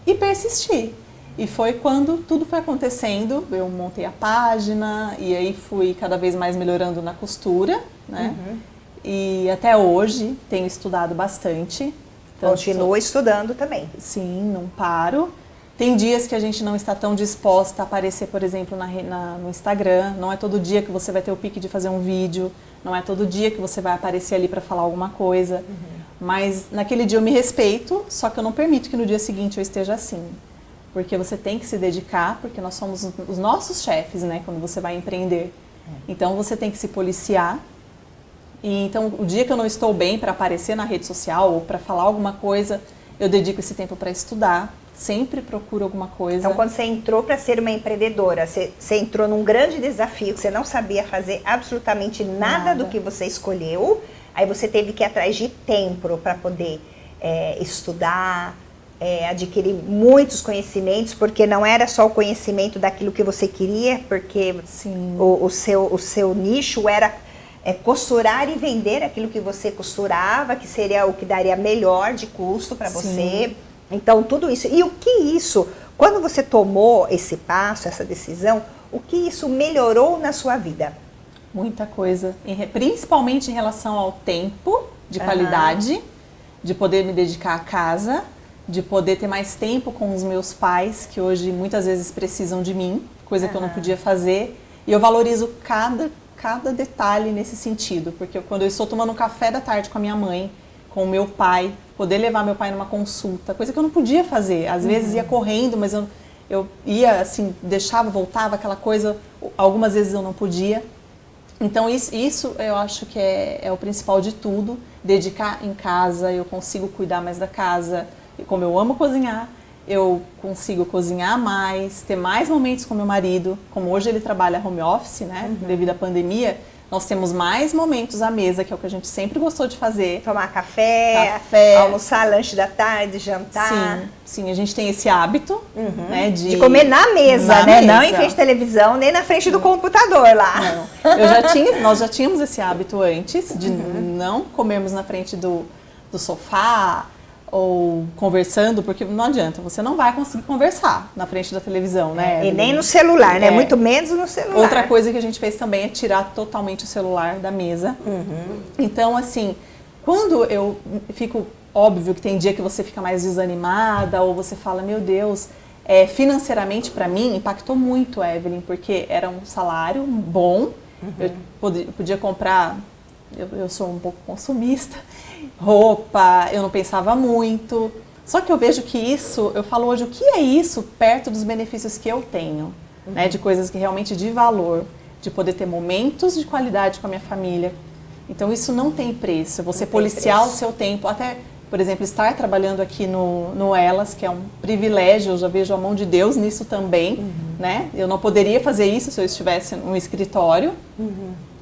Speaker 2: E persisti. E foi quando tudo foi acontecendo, eu montei a página e aí fui cada vez mais melhorando na costura, né? E até hoje tenho estudado bastante.
Speaker 1: Continua estudando também.
Speaker 2: Sim, não paro. Tem dias que a gente não está tão disposta a aparecer, por exemplo, no Instagram. Não é todo dia que você vai ter o pique de fazer um vídeo. Não é todo dia que você vai aparecer ali para falar alguma coisa. Mas naquele dia eu me respeito, só que eu não permito que no dia seguinte eu esteja assim. Porque você tem que se dedicar, porque nós somos os nossos chefes, né, quando você vai empreender. Então você tem que se policiar. E então o dia que eu não estou bem para aparecer na rede social ou para falar alguma coisa, eu dedico esse tempo para estudar. Sempre procuro alguma coisa.
Speaker 1: Então, quando você entrou para ser uma empreendedora, você entrou num grande desafio, que você não sabia fazer absolutamente nada do que você escolheu, aí você teve que ir atrás de tempo para poder estudar, adquirir muitos conhecimentos, porque não era só o conhecimento daquilo que você queria, porque o seu nicho era costurar e vender aquilo que você costurava, que seria o que daria melhor de custo para você. Então, tudo isso. E o que isso, quando você tomou esse passo, essa decisão, o que isso melhorou na sua vida?
Speaker 2: Muita coisa, principalmente em relação ao tempo de qualidade, de poder me dedicar à casa, de poder ter mais tempo com os meus pais, que hoje muitas vezes precisam de mim, coisa que eu não podia fazer. E eu valorizo cada detalhe nesse sentido, porque quando eu estou tomando um café da tarde com a minha mãe, com o meu pai, poder levar meu pai numa consulta, coisa que eu não podia fazer. Às vezes ia correndo, mas eu ia assim, deixava, voltava, aquela coisa, algumas vezes eu não podia. Então isso eu acho que é o principal de tudo, dedicar em casa, eu consigo cuidar mais da casa, e como eu amo cozinhar, eu consigo cozinhar mais, ter mais momentos com meu marido, como hoje ele trabalha home office, né, devido à pandemia, nós temos mais momentos à mesa, que é o que a gente sempre gostou de fazer.
Speaker 1: Tomar café, almoçar, lanche da tarde, jantar.
Speaker 2: Sim, a gente tem esse hábito, né, de
Speaker 1: comer na mesa, né? Não em frente à televisão, nem na frente do computador lá.
Speaker 2: Não. Nós já tínhamos esse hábito antes, de não comermos na frente do sofá, ou conversando, porque não adianta, você não vai conseguir conversar na frente da televisão, né?
Speaker 1: E nem no celular, né? Muito menos no celular.
Speaker 2: Outra coisa que a gente fez também é tirar totalmente o celular da mesa. Então, assim, quando eu fico, óbvio que tem dia que você fica mais desanimada, ou você fala, meu Deus, financeiramente para mim impactou muito, Evelyn, porque era um salário bom, eu podia comprar, eu sou um pouco consumista, roupa, eu não pensava muito. Só que eu vejo que isso, eu falo hoje, o que é isso perto dos benefícios que eu tenho, né? De coisas que realmente de valor, de poder ter momentos de qualidade com a minha família. Então isso não tem preço, você policiar o seu tempo, até, por exemplo, estar trabalhando aqui no Elas, que é um privilégio, eu já vejo a mão de Deus nisso também, né? Eu não poderia fazer isso se eu estivesse no escritório.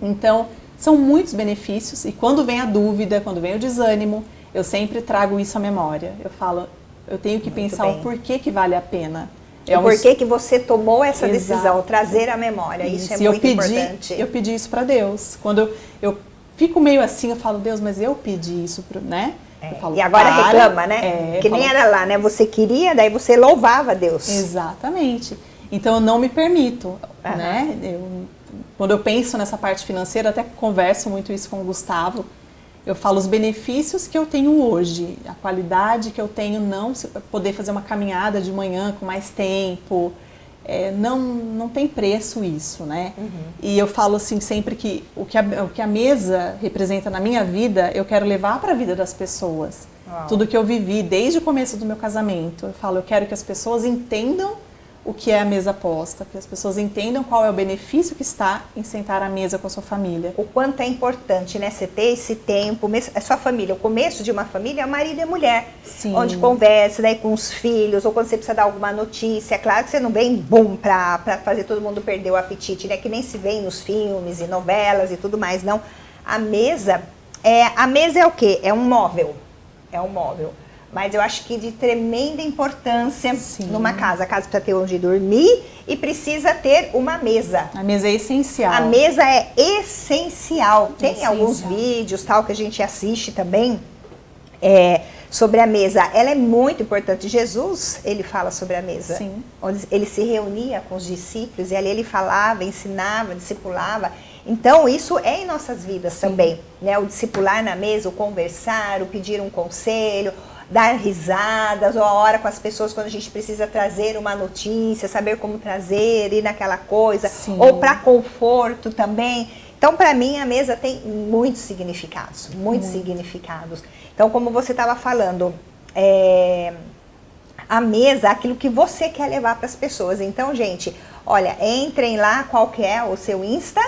Speaker 2: Então, são muitos benefícios e quando vem a dúvida, quando vem o desânimo, eu sempre trago isso à memória. Eu falo, Eu tenho que
Speaker 1: Muito
Speaker 2: pensar
Speaker 1: bem.
Speaker 2: o porquê que vale a pena.
Speaker 1: O porquê que você tomou essa decisão,
Speaker 2: Exato.
Speaker 1: trazer a memória, isso é
Speaker 2: E
Speaker 1: muito importante.
Speaker 2: Eu pedi isso para Deus. Quando eu fico meio assim, eu falo, Deus, mas eu pedi isso, né? Eu falo,
Speaker 1: E agora reclama, né? Que nem era lá, né? Você queria, daí você louvava a Deus.
Speaker 2: Exatamente. Então eu não me permito, né? Quando eu penso nessa parte financeira, até converso muito isso com o Gustavo, eu falo os benefícios que eu tenho hoje, a qualidade que eu tenho, não poder fazer uma caminhada de manhã com mais tempo, não tem preço isso, né? E eu falo assim sempre que o que a mesa representa na minha vida, eu quero levar para a vida das pessoas.
Speaker 1: Uau.
Speaker 2: Tudo que eu vivi desde o começo do meu casamento, eu falo, eu quero que as pessoas entendam o que é a mesa posta, que as pessoas entendam qual é o benefício que está em sentar à mesa com a sua família.
Speaker 1: O quanto é importante, né? Você ter esse tempo, a sua família, o começo de uma família é marido e mulher.
Speaker 2: Sim.
Speaker 1: Onde conversa, daí com os filhos, ou quando você precisa dar alguma notícia. É claro que você não vem, bum, pra fazer todo mundo perder o apetite, né? Que nem se vê nos filmes e novelas e tudo mais, não. A mesa é o quê? É um móvel. É um móvel. Mas eu acho que de tremenda importância numa casa. A casa precisa ter onde dormir e precisa ter uma mesa.
Speaker 2: A mesa é essencial.
Speaker 1: A mesa é essencial. Tem alguns vídeos tal que a gente assiste também sobre a mesa. Ela é muito importante. Jesus, ele fala sobre a mesa.
Speaker 2: Sim.
Speaker 1: Onde ele se reunia com os discípulos e ali ele falava, ensinava, discipulava. Então, isso é em nossas vidas também, né? O discipular na mesa, o conversar, o pedir um conselho, dar risadas, ou a hora com as pessoas quando a gente precisa trazer uma notícia, saber como trazer, ir naquela coisa, ou para conforto também. Então, para mim, a mesa tem muitos significados, muitos significados. Então, como você estava falando, a mesa, aquilo que você quer levar para as pessoas. Então, gente, olha, entrem lá, qual que é o seu Insta?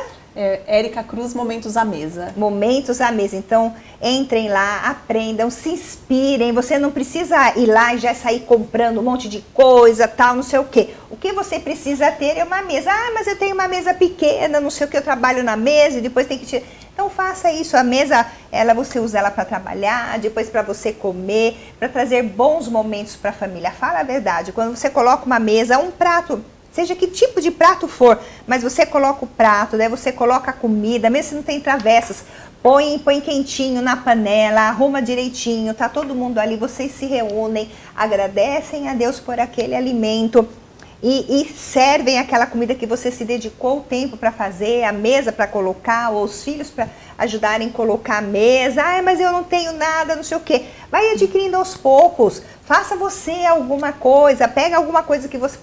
Speaker 2: Érica Cruz, Momentos à Mesa.
Speaker 1: Momentos à Mesa. Então, entrem lá, aprendam, se inspirem. Você não precisa ir lá e já sair comprando um monte de coisa, tal, não sei o quê. O que você precisa ter é uma mesa. Ah, mas eu tenho uma mesa pequena, não sei o que, eu trabalho na mesa e depois tem que tirar. Então, faça isso. A mesa, você usa ela para trabalhar, depois para você comer, para trazer bons momentos para a família. Fala a verdade. Quando você coloca uma mesa, um prato, seja que tipo de prato for, mas você coloca o prato, daí você coloca a comida, mesmo se não tem travessas, põe quentinho na panela, arruma direitinho, tá todo mundo ali, vocês se reúnem, agradecem a Deus por aquele alimento e servem aquela comida que você se dedicou o tempo para fazer, a mesa para colocar, ou os filhos para ajudarem a colocar a mesa. Ah, mas eu não tenho nada, não sei o quê. Vai adquirindo aos poucos, faça você alguma coisa, pega alguma coisa que você...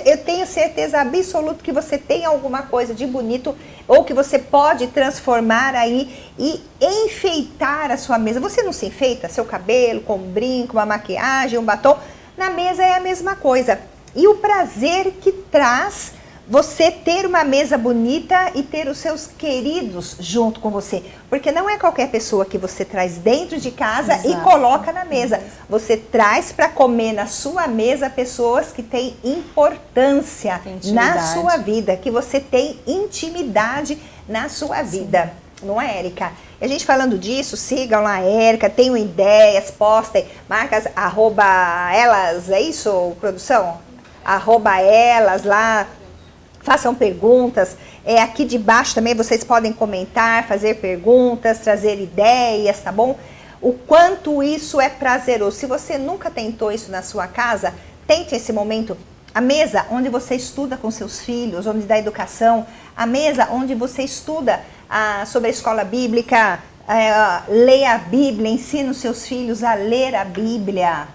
Speaker 1: Eu tenho certeza absoluta que você tem alguma coisa de bonito ou que você pode transformar aí e enfeitar a sua mesa. Você não se enfeita seu cabelo com um brinco, uma maquiagem, um batom? Na mesa é a mesma coisa. E o prazer que traz você ter uma mesa bonita e ter os seus queridos junto com você. Porque não é qualquer pessoa que você traz dentro de casa e coloca na mesa. Você traz para comer na sua mesa pessoas que têm importância na sua vida, que você tem intimidade na sua vida. Não é, Érica? E a gente falando disso, sigam lá a Érica, tenham ideias, postem, marcas, @elas, é isso, produção? @elas lá. Façam perguntas, aqui debaixo também vocês podem comentar, fazer perguntas, trazer ideias, tá bom? O quanto isso é prazeroso. Se você nunca tentou isso na sua casa, tente esse momento. A mesa onde você estuda com seus filhos, onde dá educação, a mesa onde você estuda sobre a escola bíblica, leia a Bíblia, ensina os seus filhos a ler a Bíblia.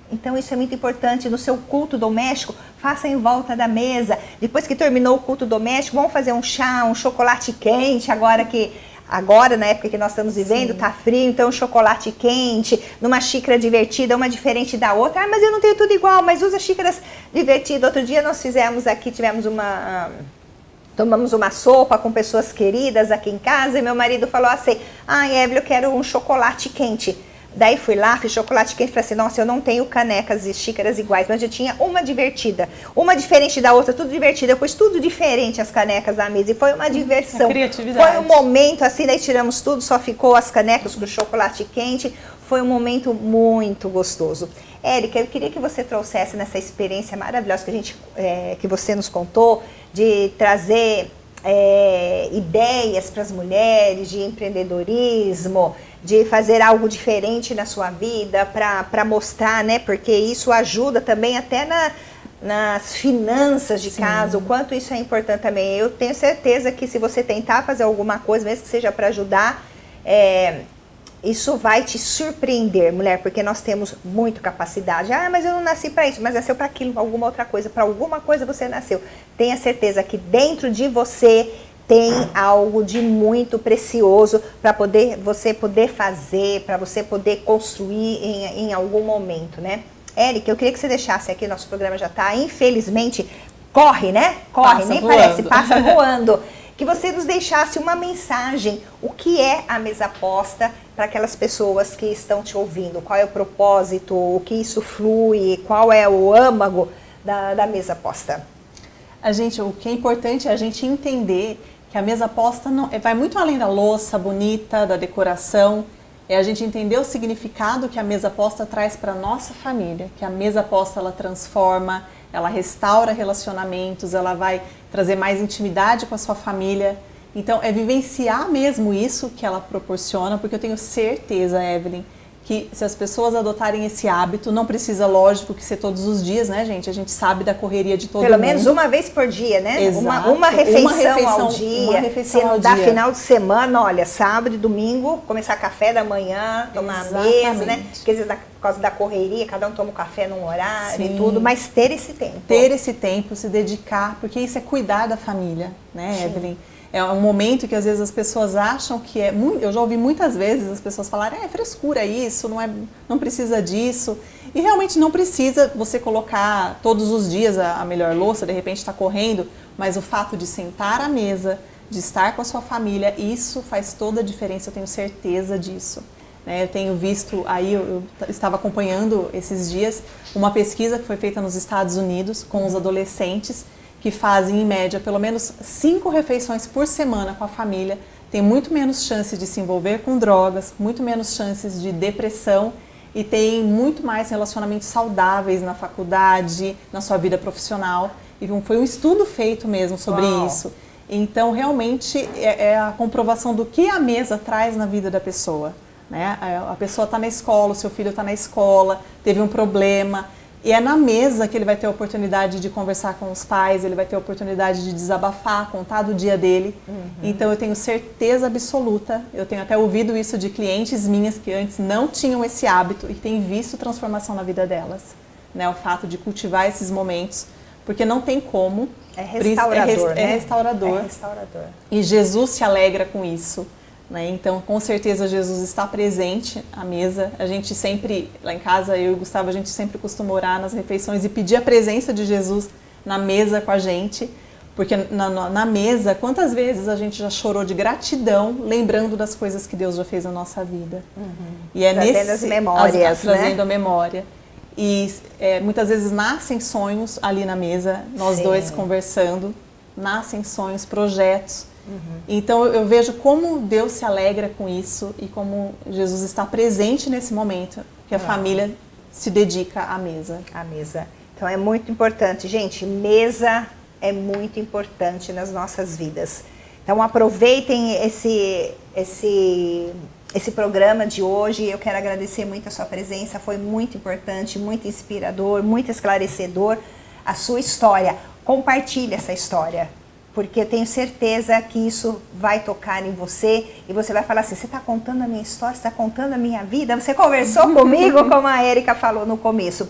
Speaker 1: Então isso é muito importante. No seu culto doméstico, faça em volta da mesa. Depois que terminou o culto doméstico, vamos fazer um chá, um chocolate quente, agora na época que nós estamos vivendo, tá frio, então um chocolate quente, numa xícara divertida, uma diferente da outra. Ah, mas eu não tenho tudo igual, mas usa xícaras divertidas. Outro dia nós fizemos aqui, tomamos uma sopa com pessoas queridas aqui em casa e meu marido falou assim, Evelyn, eu quero um chocolate quente. Daí fui lá, fiz chocolate quente e falei assim, nossa, eu não tenho canecas e xícaras iguais, mas eu tinha uma divertida, uma diferente da outra, tudo divertido. Eu pus tudo diferente as canecas na mesa e foi uma diversão.
Speaker 2: Criatividade.
Speaker 1: Foi um momento assim, daí tiramos tudo, só ficou as canecas com o chocolate quente. Foi um momento muito gostoso. Érica, eu queria que você trouxesse nessa experiência maravilhosa que você nos contou, de trazer ideias para as mulheres, de empreendedorismo, de fazer algo diferente na sua vida, para mostrar, né? Porque isso ajuda também até nas finanças de casa, o quanto isso é importante também. Eu tenho certeza que se você tentar fazer alguma coisa, mesmo que seja para ajudar, isso vai te surpreender, mulher, porque nós temos muito capacidade. Ah, mas eu não nasci para isso, mas nasceu para aquilo, alguma outra coisa. Para alguma coisa você nasceu. Tenha certeza que dentro de você tem algo de muito precioso para você poder fazer, para você poder construir em algum momento, né? Érica, eu queria que você deixasse aqui, nosso programa já está, infelizmente, corre, né? Corre,
Speaker 2: passa
Speaker 1: nem
Speaker 2: voando.
Speaker 1: Parece, passa voando. Que você nos deixasse uma mensagem, o que é a mesa posta para aquelas pessoas que estão te ouvindo, qual é o propósito, o que isso flui, qual é o âmago da mesa posta.
Speaker 2: O que é importante é a gente entender que a mesa posta vai muito além da louça bonita, da decoração, é a gente entender o significado que a mesa posta traz para a nossa família, que a mesa posta ela transforma, ela restaura relacionamentos, ela vai trazer mais intimidade com a sua família. Então, é vivenciar mesmo isso que ela proporciona, porque eu tenho certeza, Evelyn, que se as pessoas adotarem esse hábito, não precisa, lógico, que ser todos os dias, né, gente? A gente sabe da correria de todo mundo.
Speaker 1: Pelo menos uma vez por dia, né?
Speaker 2: Exato.
Speaker 1: Uma refeição ao dia.
Speaker 2: Uma refeição
Speaker 1: se não
Speaker 2: ao
Speaker 1: dá
Speaker 2: dia.
Speaker 1: final de semana, olha, sábado e domingo, começar café da manhã, tomar a mesa, né? Porque às vezes por causa da correria, cada um toma o café num horário e tudo, mas ter esse tempo.
Speaker 2: Ter esse tempo, se dedicar, porque isso é cuidar da família, né,
Speaker 1: Sim.
Speaker 2: Evelyn? É um momento que às vezes as pessoas acham que eu já ouvi muitas vezes as pessoas falarem, é frescura isso, não precisa disso. E realmente não precisa você colocar todos os dias a melhor louça, de repente está correndo, mas o fato de sentar à mesa, de estar com a sua família, isso faz toda a diferença, eu tenho certeza disso. Eu tenho visto, aí eu estava acompanhando esses dias, uma pesquisa que foi feita nos Estados Unidos com os adolescentes, que fazem, em média, pelo menos 5 refeições por semana com a família, tem muito menos chances de se envolver com drogas, muito menos chances de depressão e tem muito mais relacionamentos saudáveis na faculdade, na sua vida profissional. E foi um estudo feito mesmo sobre isso. Então, realmente, é a comprovação do que a mesa traz na vida da pessoa, né? A pessoa está na escola, o seu filho está na escola, teve um problema. E é na mesa que ele vai ter a oportunidade de conversar com os pais, ele vai ter a oportunidade de desabafar, contar do dia dele. Então eu tenho certeza absoluta, eu tenho até ouvido isso de clientes minhas que antes não tinham esse hábito e têm visto transformação na vida delas. Né? O fato de cultivar esses momentos, porque não tem como.
Speaker 1: É restaurador, né?
Speaker 2: É restaurador.
Speaker 1: É restaurador.
Speaker 2: E Jesus se alegra com isso. Então, com certeza, Jesus está presente à mesa. A gente sempre, lá em casa, eu e o Gustavo, a gente sempre costuma orar nas refeições e pedir a presença de Jesus na mesa com a gente. Porque na mesa, quantas vezes a gente já chorou de gratidão, lembrando das coisas que Deus já fez na nossa vida. E é
Speaker 1: trazendo as memórias,
Speaker 2: trazendo a memória. E muitas vezes nascem sonhos ali na mesa, nós dois conversando, nascem sonhos, projetos. Então eu vejo como Deus se alegra com isso e como Jesus está presente nesse momento que a família se dedica à mesa.
Speaker 1: A mesa. Então é muito importante, gente, mesa é muito importante nas nossas vidas. Então aproveitem esse programa de hoje. Eu quero agradecer muito a sua presença, foi muito importante, muito inspirador, muito esclarecedor a sua história. Compartilhe essa história, porque eu tenho certeza que isso vai tocar em você e você vai falar assim, você está contando a minha história, você está contando a minha vida, você conversou comigo, como a Érica falou no começo.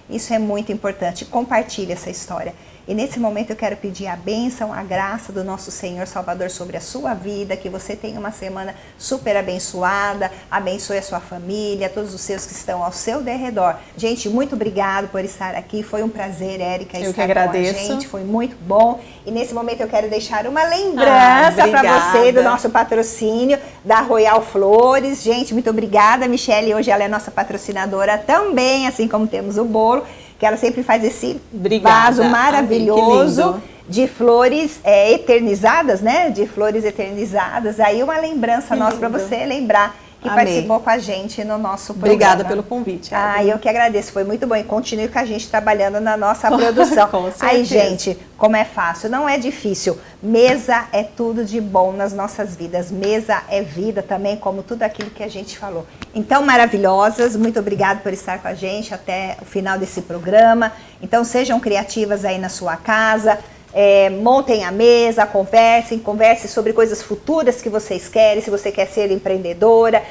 Speaker 1: Isso é muito importante, compartilhe essa história. E nesse momento eu quero pedir a bênção, a graça do nosso Senhor Salvador sobre a sua vida, que você tenha uma semana super abençoada, abençoe a sua família, todos os seus que estão ao seu derredor. Gente, muito obrigado por estar aqui, foi um prazer, Érica, estar com a gente, foi muito bom. E nesse momento eu quero deixar uma lembrança para você do nosso patrocínio da Royal Flores. Gente, muito obrigada, Michele, hoje ela é nossa patrocinadora também, assim como temos o bolo, que ela sempre faz esse vaso maravilhoso de flores eternizadas, né? De flores eternizadas. Aí uma lembrança nossa para você lembrar que
Speaker 2: Amei.
Speaker 1: participou com a gente no nosso programa.
Speaker 2: Obrigada pelo convite.
Speaker 1: Eu que agradeço, foi muito bom. E continue com a gente trabalhando na nossa produção.
Speaker 2: Com certeza.
Speaker 1: Aí, gente, como é fácil, não é difícil. Mesa é tudo de bom nas nossas vidas. Mesa é vida também, como tudo aquilo que a gente falou. Então, maravilhosas, muito obrigada por estar com a gente até o final desse programa. Então, sejam criativas aí na sua casa. Montem a mesa, conversem sobre coisas futuras que vocês querem, se você quer ser empreendedora,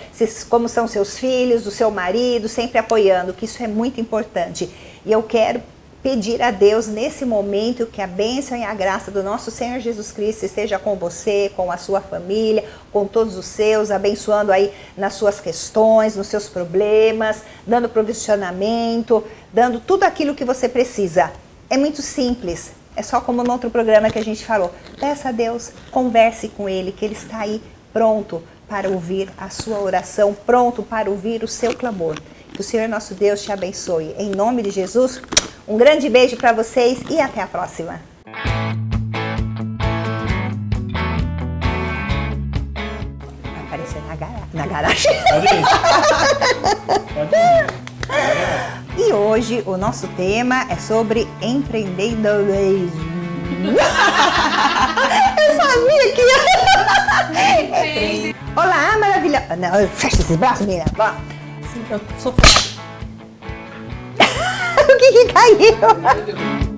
Speaker 1: como são seus filhos, o seu marido, sempre apoiando, que isso é muito importante. E eu quero pedir a Deus nesse momento que a bênção e a graça do nosso Senhor Jesus Cristo esteja com você, com a sua família, com todos os seus, abençoando aí nas suas questões, nos seus problemas, dando provisionamento, dando tudo aquilo que você precisa. É muito simples. É só como no outro programa que a gente falou. Peça a Deus, converse com Ele, que Ele está aí pronto para ouvir a sua oração, pronto para ouvir o seu clamor. Que o Senhor nosso Deus te abençoe. Em nome de Jesus, um grande beijo para vocês e até a próxima. Vai aparecer na garagem.
Speaker 3: Pode ir.
Speaker 1: E hoje o nosso tema é sobre empreendedorismo. Eu sabia que ia. Olá, maravilhosa. Não, fecha esses braços, menina.
Speaker 2: Sim, eu sou
Speaker 1: O que caiu?